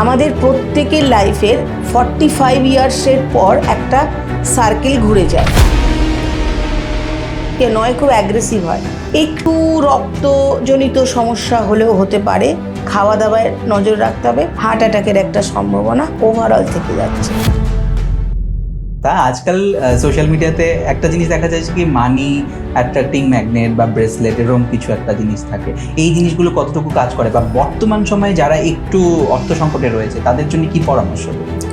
আমাদের প্রত্যেকের লাইফের 45 ইয়ার্সের পর একটা সার্কেল ঘুরে যায়, কে নয় খুব অ্যাগ্রেসিভ হয়, একটু রক্তজনিত সমস্যা হলেও হতে পারে, খাওয়া দাওয়ায় নজর রাখতে হবে, হার্ট অ্যাটাকের একটা সম্ভাবনা ওভারঅল থেকে যাচ্ছে। তা আজকাল সোশ্যাল মিডিয়াতে একটা জিনিস দেখা যায় কি মানি অ্যাট্রাক্টিং ম্যাগনেট বা ব্রেসলেট এরকম কিছু একটা জিনিস থাকে। এই জিনিসগুলো কতটুকু কাজ করে বা বর্তমান সময়ে যারা একটু অর্থ সংকটে রয়েছে তাদের জন্য কি পরামর্শ?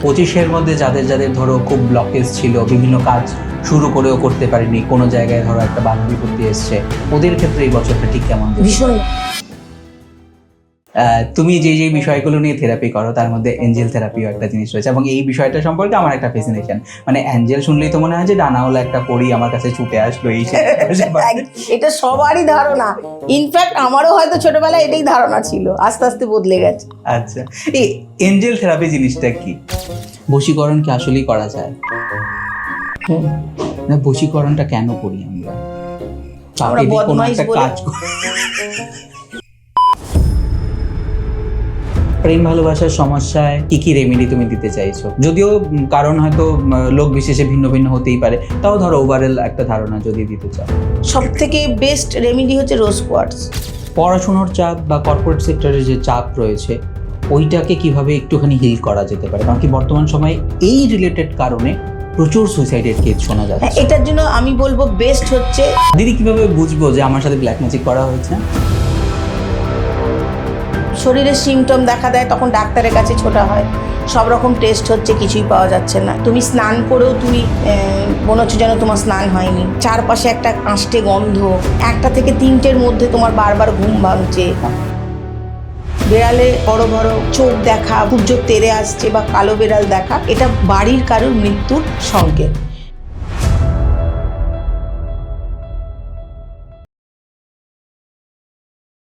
25-এর মধ্যে যাদের যাদের ধরো খুব ব্লকেজ ছিল, বিভিন্ন কাজ শুরু করেও করতে পারেনি, কোনো জায়গায় ধরো একটা বাধা বিপত্তি এসছে, ওদের ক্ষেত্রে এই বছরটা ঠিক কেমন? ভীষণ। তুমি যে যে বিষয়গুলো নিয়ে থেরাপি করো তার মধ্যে এঞ্জেল থেরাপিও একটা জিনিস রয়েছে, এবং এই বিষয়টা সম্পর্কে আমার একটা ফ্যাসিনেশন। মানে অ্যাঞ্জেল শুনলেই তো মনে হয় যে ডানাওয়ালা একটা পরী আমার কাছে ছুটে আসলো, এই এটা সবারই ধারণা, ইনফ্যাক্ট আমারও হয়তো ছোটবেলায় এটাই ধারণা ছিল, আস্তে আস্তে বদলে গেছে। আচ্ছা, এই এঞ্জেল থেরাপি জিনিসটা কি? বশীকরণ কি আসলেই করা যায়? না, বশীকরণটা কেন করি আমরা? আমরা বদমাইশ বলে। কাজ প্রেম ভালোবাসার সমস্যায় কি কি রেমেডি তুমি দিতে চাইছো? যদিও কারণ হয়তো লোক বিশেষে ভিন্ন ভিন্ন হতেই পারে, তাও ধরো ওভারঅল একটা ধারণা যদি দিতে চাও। সব থেকে বেস্ট রেমেডি হচ্ছে রোজ কোয়ার্টস। পড়াশোনার চাপ বা কর্পোরেট সেক্টরের যে চাপ রয়েছে ওইটাকে কিভাবে একটুখানি হিল করা যেতে পারে? কারণ কি বর্তমান সময়ে এই রিলেটেড কারণে প্রচুর সুইসাইডের কেস শোনা যাচ্ছে। এটার জন্য আমি বলবো বেস্ট হচ্ছে, দিদি কিভাবে বুঝবো যে আমার সাথে ব্ল্যাক ম্যাজিক করা হয়েছে? শরীরের সিমটম দেখা দেয় তখন ডাক্তারের কাছে ছোটা হয়, সব রকম টেস্ট হচ্ছে, কিছুই পাওয়া যাচ্ছে না। তুমি স্নান করেও তুমি মনে হচ্ছে যেন তোমার স্নান হয়নি, চারপাশে একটা আঁশটে গন্ধ, 1টা থেকে 3টের মধ্যে তোমার বারবার ঘুম ভাঙছে, বেড়ালে বড় বড় চোখ দেখা, সূর্য তেড়ে আসছে বা কালো বেড়াল দেখা, এটা বাড়ির কারোর মৃত্যুর সংকেত।